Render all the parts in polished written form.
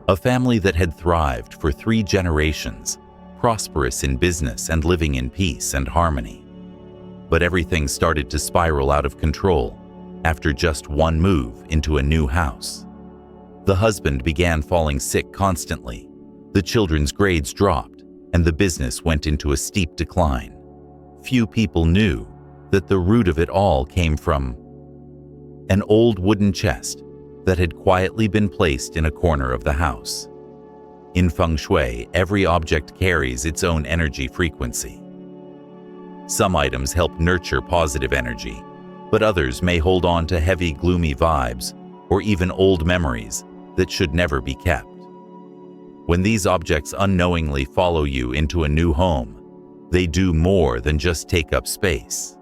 A family that had thrived for 3 generations, prosperous in business and living in peace and harmony. But everything started to spiral out of control after just one move into a new house. The husband began falling sick constantly, the children's grades dropped, and the business went into a steep decline. Few people knew that the root of it all came from an old wooden chest that had quietly been placed in a corner of the house. In Feng Shui, every object carries its own energy frequency. Some items help nurture positive energy, but others may hold on to heavy, gloomy vibes or even old memories that should never be kept. When these objects unknowingly follow you into a new home, they do more than just take up space.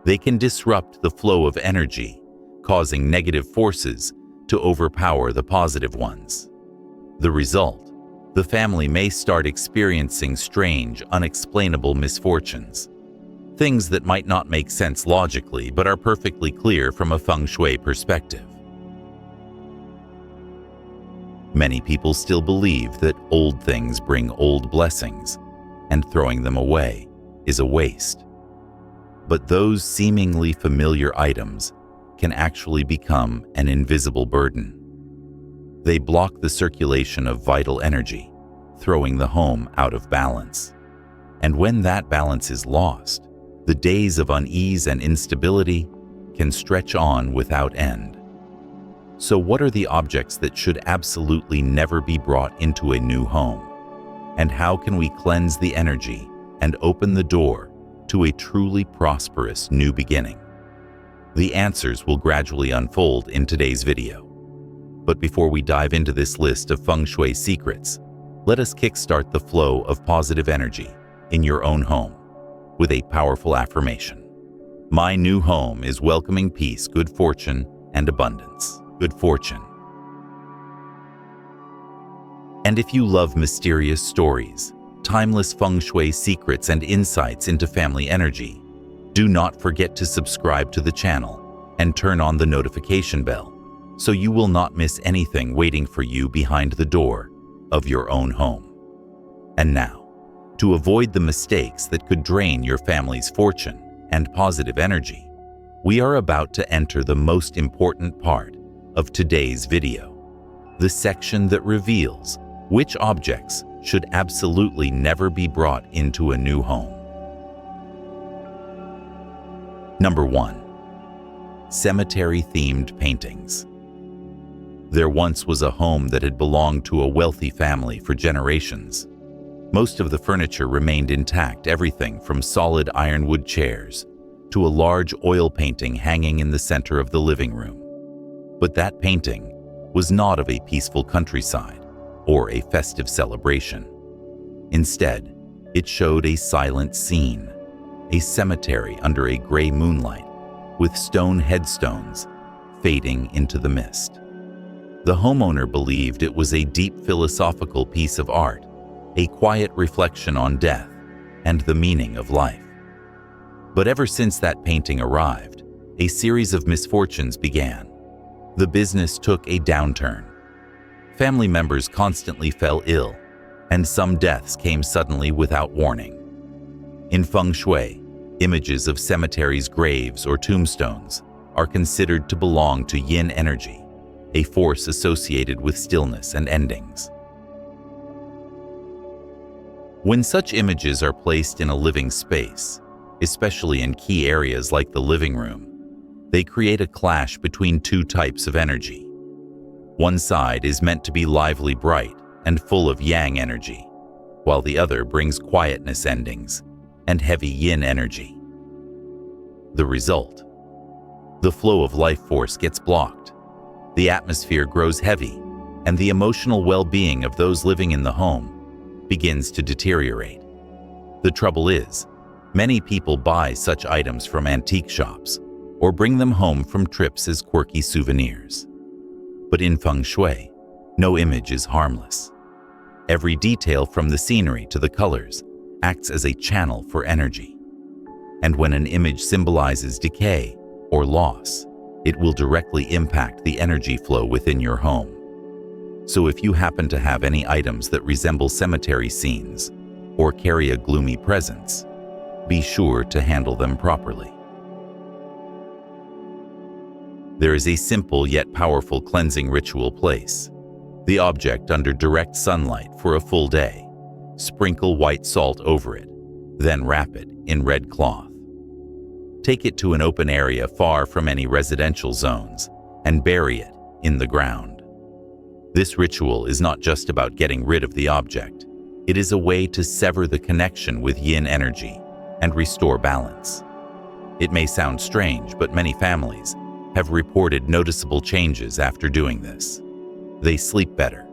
They can disrupt the flow of energy, causing negative forces to overpower the positive ones. The result: the family may start experiencing strange, unexplainable misfortunes. Things that might not make sense logically but are perfectly clear from a Feng Shui perspective. Many people still believe that old things bring old blessings, and throwing them away is a waste. But those seemingly familiar items can actually become an invisible burden. They block the circulation of vital energy, throwing the home out of balance. And when that balance is lost, the days of unease and instability can stretch on without end. So what are the objects that should absolutely never be brought into a new home? And how can we cleanse the energy and open the door to a truly prosperous new beginning? The answers will gradually unfold in today's video. But before we dive into this list of Feng Shui secrets, let us kickstart the flow of positive energy in your own home with a powerful affirmation. My new home is welcoming peace, good fortune, and abundance. Good fortune. And if you love mysterious stories, timeless Feng Shui secrets, and insights into family energy, do not forget to subscribe to the channel and turn on the notification bell so you will not miss anything waiting for you behind the door of your own home. And now, to avoid the mistakes that could drain your family's fortune and positive energy, we are about to enter the most important part of today's video, the section that reveals which objects should absolutely never be brought into a new home. Number 1. Cemetery-themed paintings. There once was a home that had belonged to a wealthy family for generations. Most of the furniture remained intact, everything from solid ironwood chairs to a large oil painting hanging in the center of the living room. But that painting was not of a peaceful countryside or a festive celebration. Instead, it showed a silent scene, a cemetery under a gray moonlight, with stone headstones fading into the mist. The homeowner believed it was a deep philosophical piece of art, a quiet reflection on death and the meaning of life. But ever since that painting arrived, a series of misfortunes began. The business took a downturn. Family members constantly fell ill, and some deaths came suddenly without warning. In Feng Shui, images of cemeteries, graves, or tombstones are considered to belong to yin energy, a force associated with stillness and endings. When such images are placed in a living space, especially in key areas like the living room, they create a clash between two types of energy. One side is meant to be lively, bright, and full of yang energy, while the other brings quietness, endings, and heavy yin energy. The result: the flow of life force gets blocked, the atmosphere grows heavy, and the emotional well-being of those living in the home begins to deteriorate. The trouble is, many people buy such items from antique shops or bring them home from trips as quirky souvenirs. But in Feng Shui, no image is harmless. Every detail, from the scenery to the colors, acts as a channel for energy. And when an image symbolizes decay or loss, it will directly impact the energy flow within your home. So if you happen to have any items that resemble cemetery scenes or carry a gloomy presence, be sure to handle them properly. There is a simple yet powerful cleansing ritual place. The object under direct sunlight for a full day. Sprinkle white salt over it, then wrap it in red cloth. Take it to an open area far from any residential zones and bury it in the ground. This ritual is not just about getting rid of the object. It is a way to sever the connection with yin energy and restore balance. It may sound strange, but many families have reported noticeable changes after doing this. They sleep better,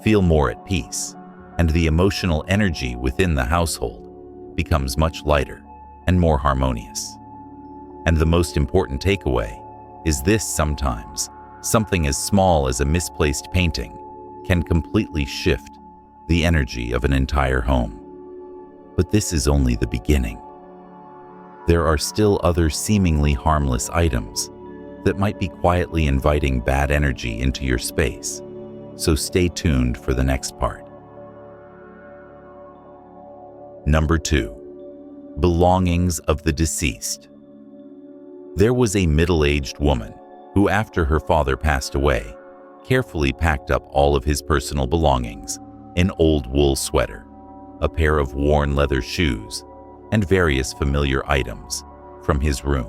feel more at peace, and the emotional energy within the household becomes much lighter and more harmonious. And the most important takeaway is this: sometimes something as small as a misplaced painting can completely shift the energy of an entire home. But this is only the beginning. There are still other seemingly harmless items that might be quietly inviting bad energy into your space, so stay tuned for the next part. Number 2. Belongings of the deceased. There was a middle-aged woman who, after her father passed away, carefully packed up all of his personal belongings: an old wool sweater, a pair of worn leather shoes, and various familiar items from his room.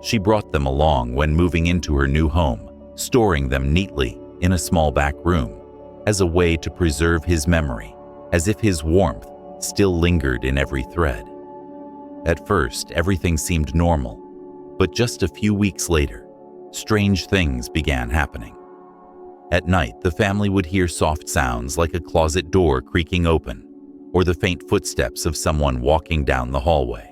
She brought them along when moving into her new home, storing them neatly in a small back room as a way to preserve his memory, as if his warmth still lingered in every thread. At first, everything seemed normal, but just a few weeks later, strange things began happening. At night, the family would hear soft sounds like a closet door creaking open or the faint footsteps of someone walking down the hallway.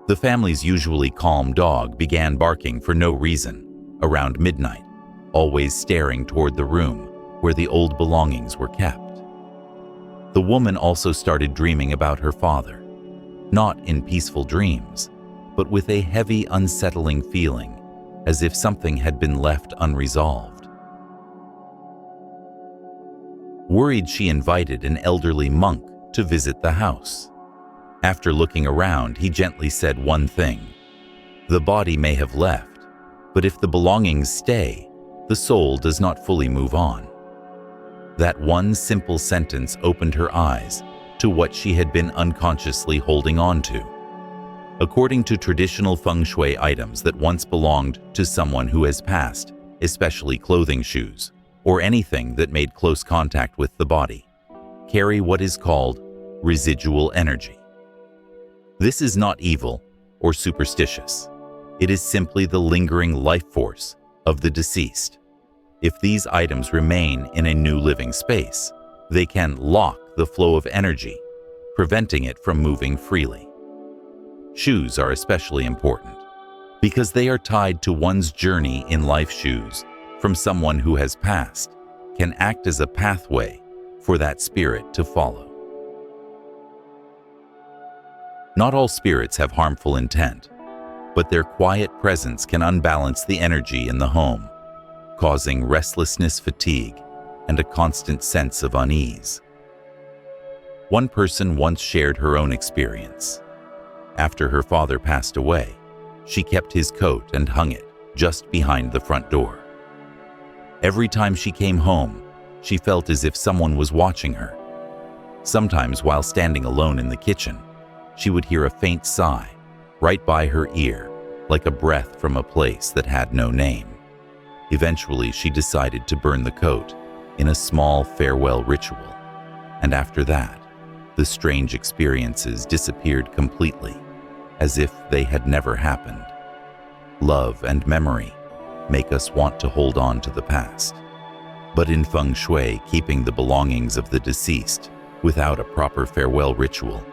The family's usually calm dog began barking for no reason around midnight, always staring toward the room where the old belongings were kept. The woman also started dreaming about her father, not in peaceful dreams, but with a heavy, unsettling feeling, as if something had been left unresolved. Worried, she invited an elderly monk to visit the house. After looking around, he gently said one thing: "The body may have left, but if the belongings stay, the soul does not fully move on." That one simple sentence opened her eyes to what she had been unconsciously holding on to. According to traditional Feng Shui, items that once belonged to someone who has passed, especially clothing, shoes, or anything that made close contact with the body, carry what is called residual energy. This is not evil or superstitious. It is simply the lingering life force of the deceased. If these items remain in a new living space, they can lock the flow of energy, preventing it from moving freely. Shoes are especially important because they are tied to one's journey in life. Shoes from someone who has passed can act as a pathway for that spirit to follow. Not all spirits have harmful intent, but their quiet presence can unbalance the energy in the home, causing restlessness, fatigue, and a constant sense of unease. One person once shared her own experience. After her father passed away, she kept his coat and hung it just behind the front door. Every time she came home, she felt as if someone was watching her. Sometimes, while standing alone in the kitchen, she would hear a faint sigh right by her ear, like a breath from a place that had no name. Eventually, she decided to burn the coat in a small farewell ritual, and after that, the strange experiences disappeared completely, as if they had never happened. Love and memory make us want to hold on to the past. But in Feng Shui, keeping the belongings of the deceased without a proper farewell ritual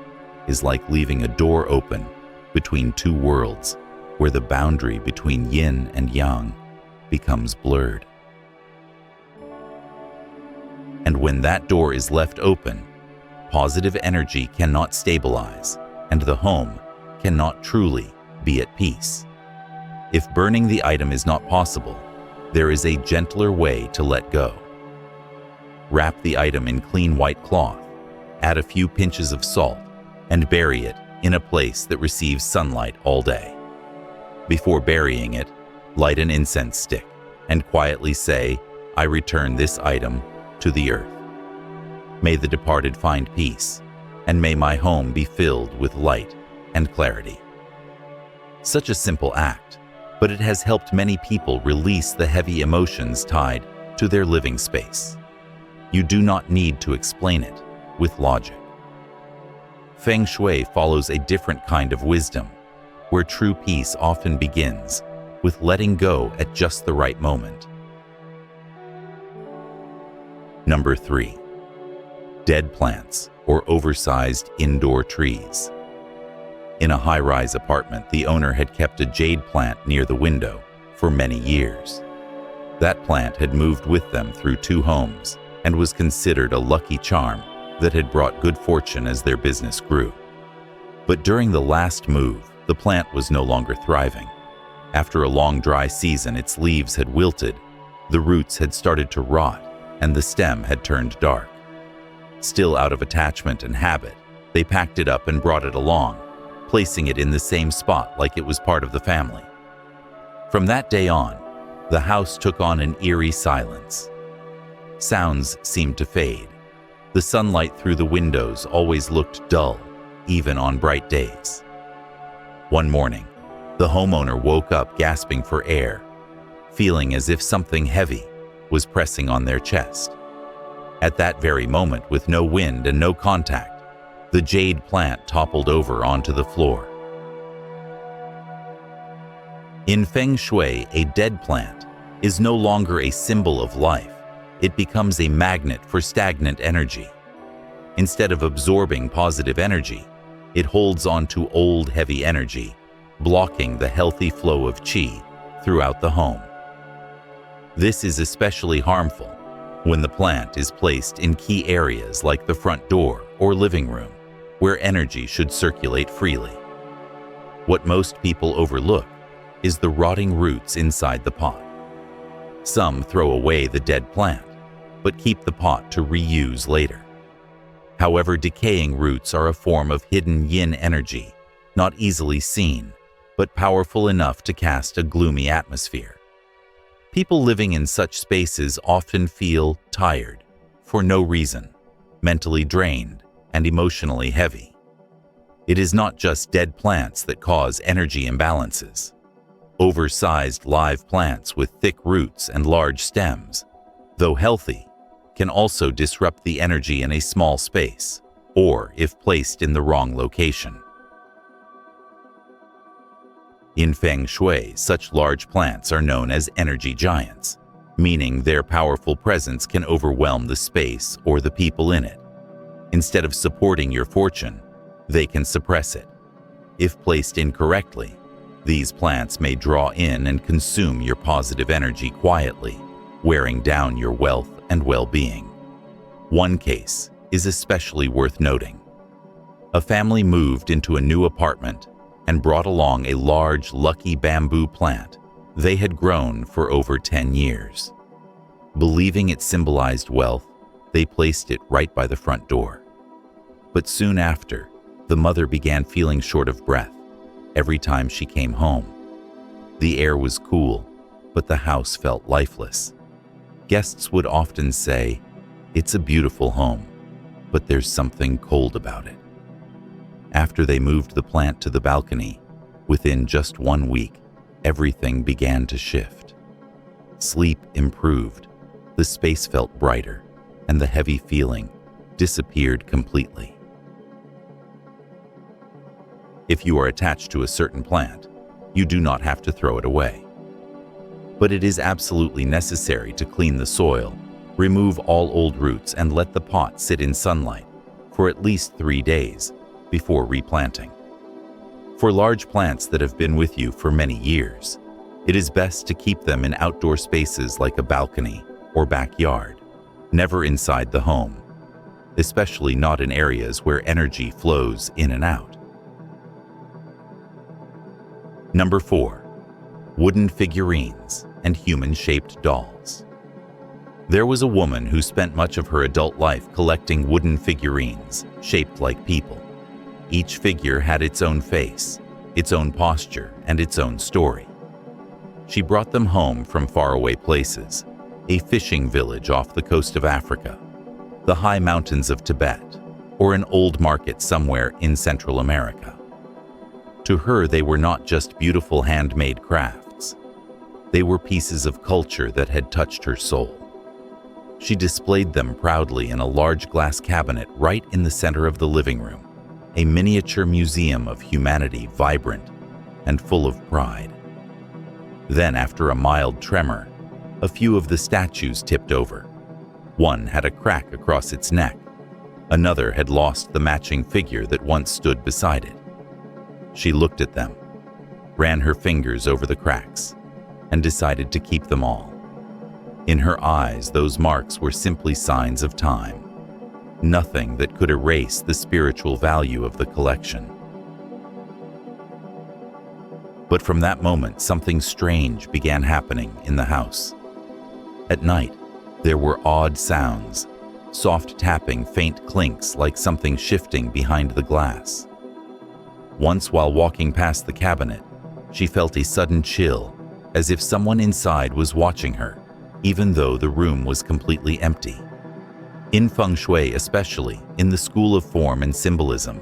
is like leaving a door open between two worlds, where the boundary between yin and yang becomes blurred. And when that door is left open, positive energy cannot stabilize, and the home cannot truly be at peace. If burning the item is not possible, there is a gentler way to let go. Wrap the item in clean white cloth, add a few pinches of salt, and bury it in a place that receives sunlight all day. Before burying it, light an incense stick and quietly say, "I return this item to the earth. May the departed find peace, and may my home be filled with light and clarity." Such a simple act, but it has helped many people release the heavy emotions tied to their living space. You do not need to explain it with logic. Feng Shui follows a different kind of wisdom, where true peace often begins with letting go at just the right moment. Number 3. Dead plants or oversized indoor trees. In a high-rise apartment, the owner had kept a jade plant near the window for many years. That plant had moved with them through 2 homes and was considered a lucky charm that had brought good fortune as their business grew. But during the last move, the plant was no longer thriving. After a long dry season, its leaves had wilted, the roots had started to rot, and the stem had turned dark. Still out of attachment and habit, they packed it up and brought it along, placing it in the same spot like it was part of the family. From that day on, the house took on an eerie silence. Sounds seemed to fade. The sunlight through the windows always looked dull, even on bright days. One morning, the homeowner woke up gasping for air, feeling as if something heavy was pressing on their chest. At that very moment, with no wind and no contact, the jade plant toppled over onto the floor. In Feng Shui, a dead plant is no longer a symbol of life. It becomes a magnet for stagnant energy. Instead of absorbing positive energy, it holds on to old, heavy energy, blocking the healthy flow of qi throughout the home. This is especially harmful when the plant is placed in key areas like the front door or living room, where energy should circulate freely. What most people overlook is the rotting roots inside the pot. Some throw away the dead plant, but keep the pot to reuse later. However, decaying roots are a form of hidden yin energy, not easily seen, but powerful enough to cast a gloomy atmosphere. People living in such spaces often feel tired, for no reason, mentally drained, and emotionally heavy. It is not just dead plants that cause energy imbalances. Oversized live plants with thick roots and large stems, though healthy, can also disrupt the energy in a small space, or if placed in the wrong location. In Feng Shui, such large plants are known as energy giants, meaning their powerful presence can overwhelm the space or the people in it. Instead of supporting your fortune, they can suppress it. If placed incorrectly, these plants may draw in and consume your positive energy quietly, wearing down your wealth and well-being. One case is especially worth noting. A family moved into a new apartment and brought along a large, lucky bamboo plant they had grown for over 10 years. Believing it symbolized wealth, they placed it right by the front door. But soon after, the mother began feeling short of breath every time she came home. The air was cool, but the house felt lifeless. Guests would often say, "It's a beautiful home, but there's something cold about it." After they moved the plant to the balcony, within just 1 week, everything began to shift. Sleep improved, the space felt brighter, and the heavy feeling disappeared completely. If you are attached to a certain plant, you do not have to throw it away. But it is absolutely necessary to clean the soil, remove all old roots, and let the pot sit in sunlight for at least 3 days before replanting. For large plants that have been with you for many years, it is best to keep them in outdoor spaces like a balcony or backyard, never inside the home, especially not in areas where energy flows in and out. Number 4. Wooden figurines and human-shaped dolls. There was a woman who spent much of her adult life collecting wooden figurines shaped like people. Each figure had its own face, its own posture, and its own story. She brought them home from faraway places, a fishing village off the coast of Africa, the high mountains of Tibet, or an old market somewhere in Central America. To her, they were not just beautiful handmade crafts. They were pieces of culture that had touched her soul. She displayed them proudly in a large glass cabinet right in the center of the living room, a miniature museum of humanity, vibrant and full of pride. Then, after a mild tremor, a few of the statues tipped over. One had a crack across its neck. Another had lost the matching figure that once stood beside it. She looked at them, ran her fingers over the cracks, and decided to keep them all. In her eyes, those marks were simply signs of time, nothing that could erase the spiritual value of the collection. But from that moment, something strange began happening in the house. At night, there were odd sounds, soft tapping, faint clinks like something shifting behind the glass. Once, while walking past the cabinet, she felt a sudden chill, as if someone inside was watching her, even though the room was completely empty. In Feng Shui, especially in the school of form and symbolism,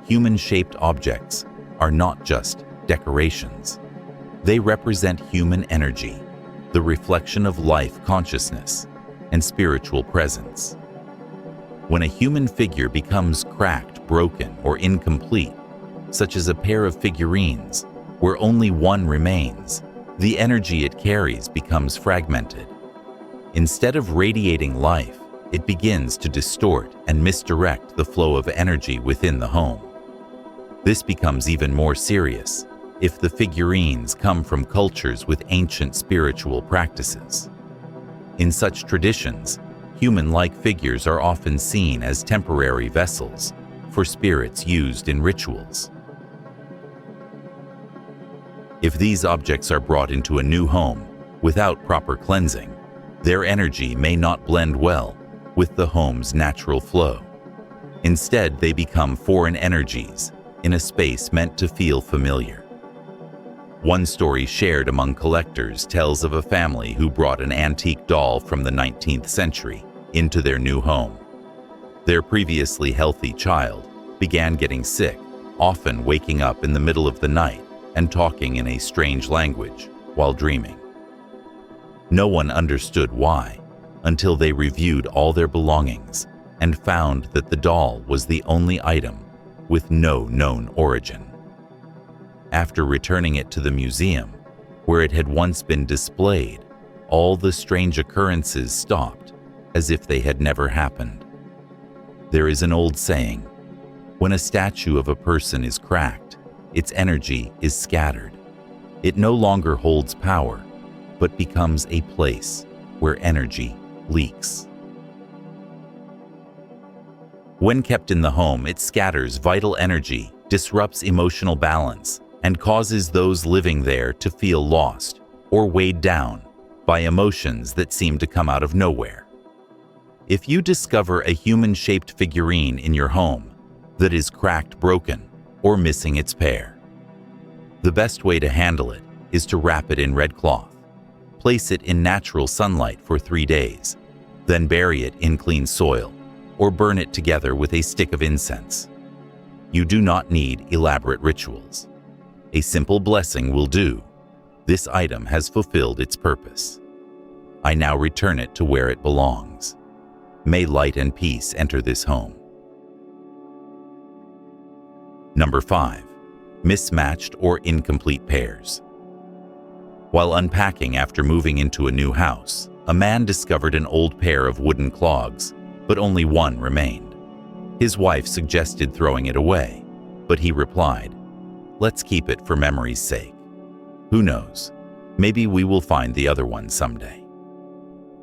human-shaped objects are not just decorations. They represent human energy, the reflection of life consciousness, and spiritual presence. When a human figure becomes cracked, broken, or incomplete, such as a pair of figurines where only one remains, the energy it carries becomes fragmented. Instead of radiating life, it begins to distort and misdirect the flow of energy within the home. This becomes even more serious if the figurines come from cultures with ancient spiritual practices. In such traditions, human-like figures are often seen as temporary vessels for spirits used in rituals. If these objects are brought into a new home without proper cleansing, their energy may not blend well with the home's natural flow. Instead, they become foreign energies in a space meant to feel familiar. One story shared among collectors tells of a family who brought an antique doll from the 19th century into their new home. Their previously healthy child began getting sick, often waking up in the middle of the night and talking in a strange language while dreaming. No one understood why until they reviewed all their belongings and found that the doll was the only item with no known origin. After returning it to the museum, where it had once been displayed, all the strange occurrences stopped as if they had never happened. There is an old saying, when a statue of a person is cracked, its energy is scattered. It no longer holds power, but becomes a place where energy leaks. When kept in the home, it scatters vital energy, disrupts emotional balance, and causes those living there to feel lost or weighed down by emotions that seem to come out of nowhere. If you discover a human-shaped figurine in your home that is cracked, broken, or missing its pair, the best way to handle it is to wrap it in red cloth, place it in natural sunlight for 3 days, then bury it in clean soil or burn it together with a stick of incense. You do not need elaborate rituals. A simple blessing will do. This item has fulfilled its purpose. I now return it to where it belongs. May light and peace enter this home. Number 5. Mismatched or incomplete pairs. While unpacking after moving into a new house, a man discovered an old pair of wooden clogs, but only one remained. His wife suggested throwing it away, but he replied, "Let's keep it for memory's sake. Who knows, maybe we will find the other one someday."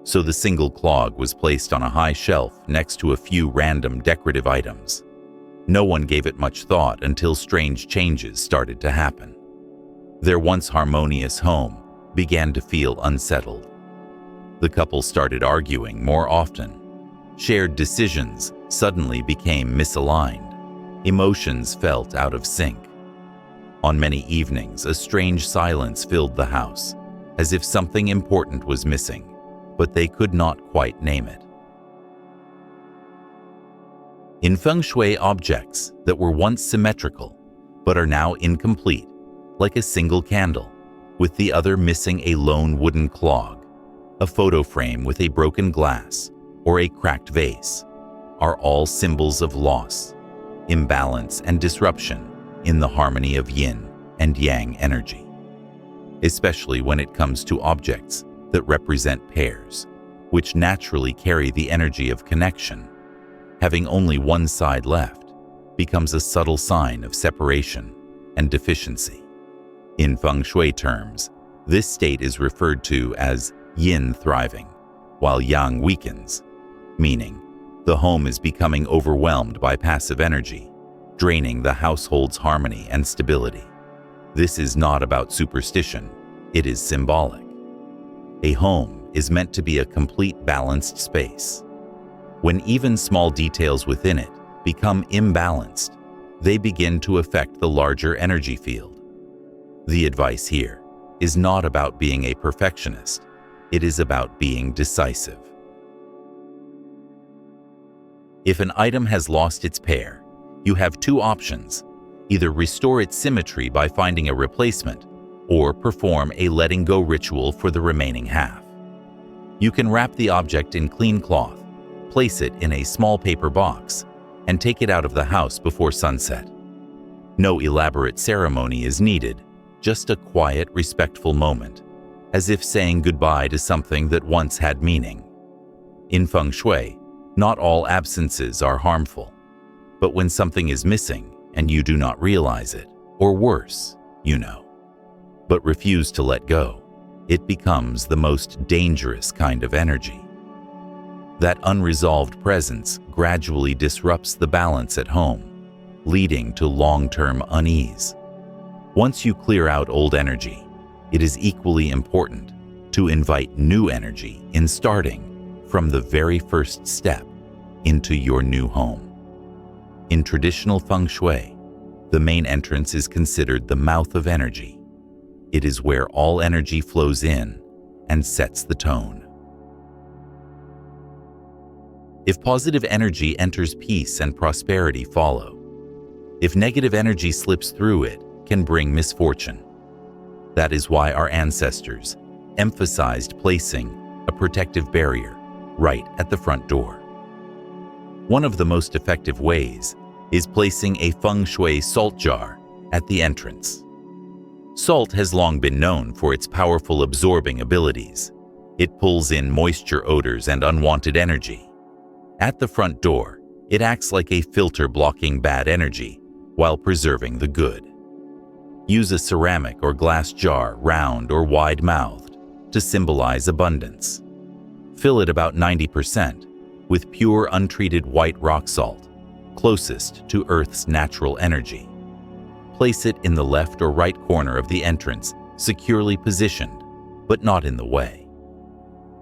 So the single clog was placed on a high shelf next to a few random decorative items. No one gave it much thought until strange changes started to happen. Their once harmonious home began to feel unsettled. The couple started arguing more often. Shared decisions suddenly became misaligned. Emotions felt out of sync. On many evenings, a strange silence filled the house, as if something important was missing, but they could not quite name it. In Feng Shui, objects that were once symmetrical but are now incomplete, like a single candle, with the other missing a lone wooden clog, a photo frame with a broken glass, or a cracked vase, are all symbols of loss, imbalance, and disruption in the harmony of yin and yang energy, especially when it comes to objects that represent pairs, which naturally carry the energy of connection. Having only one side left becomes a subtle sign of separation and deficiency. In Feng Shui terms, this state is referred to as yin thriving, while yang weakens, meaning the home is becoming overwhelmed by passive energy, draining the household's harmony and stability. This is not about superstition, it is symbolic. A home is meant to be a complete balanced space. When even small details within it become imbalanced, they begin to affect the larger energy field. The advice here is not about being a perfectionist, it is about being decisive. If an item has lost its pair, you have two options: either restore its symmetry by finding a replacement, or perform a letting go ritual for the remaining half. You can wrap the object in clean cloth, place it in a small paper box, and take it out of the house before sunset. No elaborate ceremony is needed, just a quiet, respectful moment, as if saying goodbye to something that once had meaning. In Feng Shui, not all absences are harmful, but when something is missing and you do not realize it, or worse, you know, but refuse to let go, it becomes the most dangerous kind of energy. That unresolved presence gradually disrupts the balance at home, leading to long-term unease. Once you clear out old energy, it is equally important to invite new energy in, starting from the very first step into your new home. In traditional Feng Shui, the main entrance is considered the mouth of energy. It is where all energy flows in and sets the tone. If positive energy enters, peace and prosperity follow. If negative energy slips through, it can bring misfortune. That is why our ancestors emphasized placing a protective barrier right at the front door. One of the most effective ways is placing a Feng Shui salt jar at the entrance. Salt has long been known for its powerful absorbing abilities. It pulls in moisture, odors, and unwanted energy. At the front door, it acts like a filter, blocking bad energy while preserving the good. Use a ceramic or glass jar, round or wide-mouthed, to symbolize abundance. Fill it about 90% with pure, untreated white rock salt, closest to Earth's natural energy. Place it in the left or right corner of the entrance, securely positioned, but not in the way.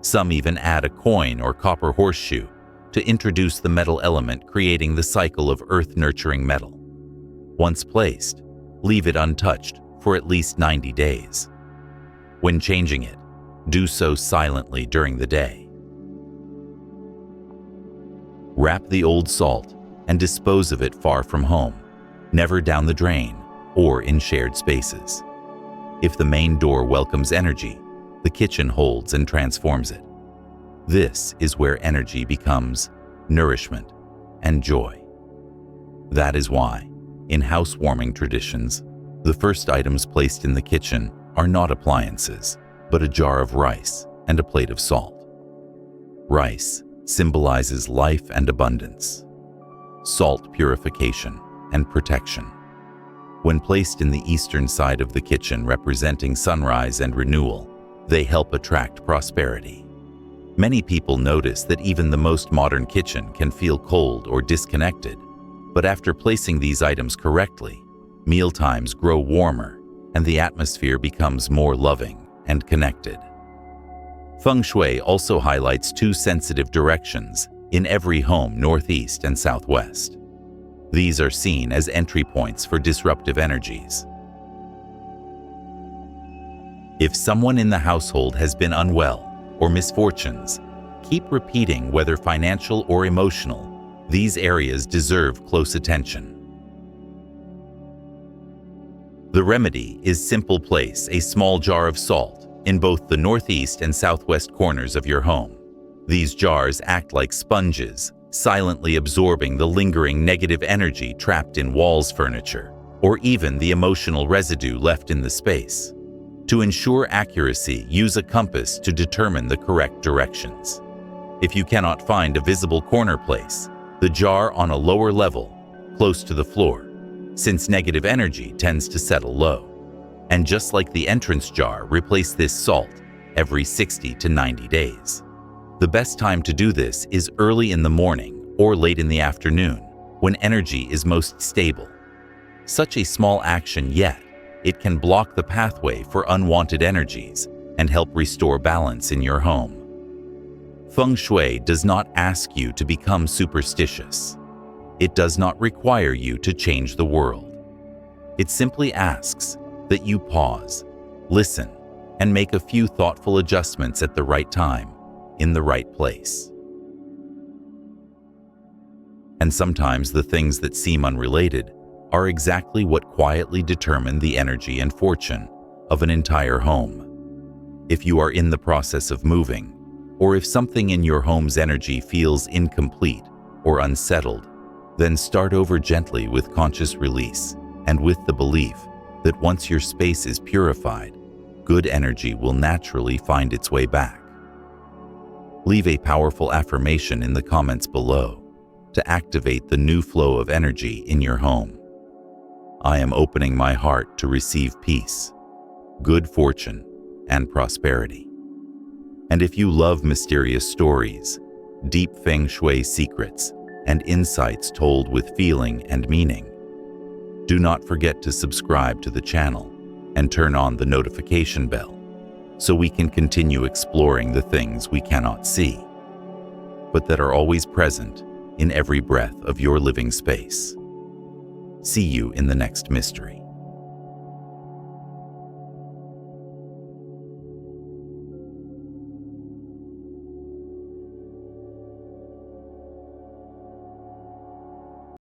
Some even add a coin or copper horseshoe to introduce the metal element, creating the cycle of earth-nurturing metal. Once placed, leave it untouched for at least 90 days. When changing it, do so silently during the day. Wrap the old salt and dispose of it far from home, never down the drain or in shared spaces. If the main door welcomes energy, the kitchen holds and transforms it. This is where energy becomes nourishment and joy. That is why, in housewarming traditions, the first items placed in the kitchen are not appliances, but a jar of rice and a plate of salt. Rice symbolizes life and abundance. Salt, purification and protection. When placed in the eastern side of the kitchen, representing sunrise and renewal, they help attract prosperity. Many people notice that even the most modern kitchen can feel cold or disconnected, but after placing these items correctly, mealtimes grow warmer and the atmosphere becomes more loving and connected. Feng Shui also highlights two sensitive directions in every home: northeast and southwest. These are seen as entry points for disruptive energies. If someone in the household has been unwell or misfortunes, keep repeating, whether financial or emotional, these areas deserve close attention. The remedy is simple: place a small jar of salt in both the northeast and southwest corners of your home. These jars act like sponges, silently absorbing the lingering negative energy trapped in walls, furniture, or even the emotional residue left in the space. To ensure accuracy, use a compass to determine the correct directions. If you cannot find a visible corner, place the jar on a lower level, close to the floor, since negative energy tends to settle low. And just like the entrance jar, replace this salt every 60 to 90 days. The best time to do this is early in the morning or late in the afternoon, when energy is most stable. Such a small action, yet it can block the pathway for unwanted energies and help restore balance in your home. Feng Shui does not ask you to become superstitious. It does not require you to change the world. It simply asks that you pause, listen, and make a few thoughtful adjustments at the right time, in the right place. And sometimes the things that seem unrelated are exactly what quietly determine the energy and fortune of an entire home. If you are in the process of moving, or if something in your home's energy feels incomplete or unsettled, then start over gently with conscious release and with the belief that once your space is purified, good energy will naturally find its way back. Leave a powerful affirmation in the comments below to activate the new flow of energy in your home. I am opening my heart to receive peace, good fortune, and prosperity. And if you love mysterious stories, deep Feng Shui secrets, and insights told with feeling and meaning, do not forget to subscribe to the channel and turn on the notification bell so we can continue exploring the things we cannot see, but that are always present in every breath of your living space. See you in the next mystery.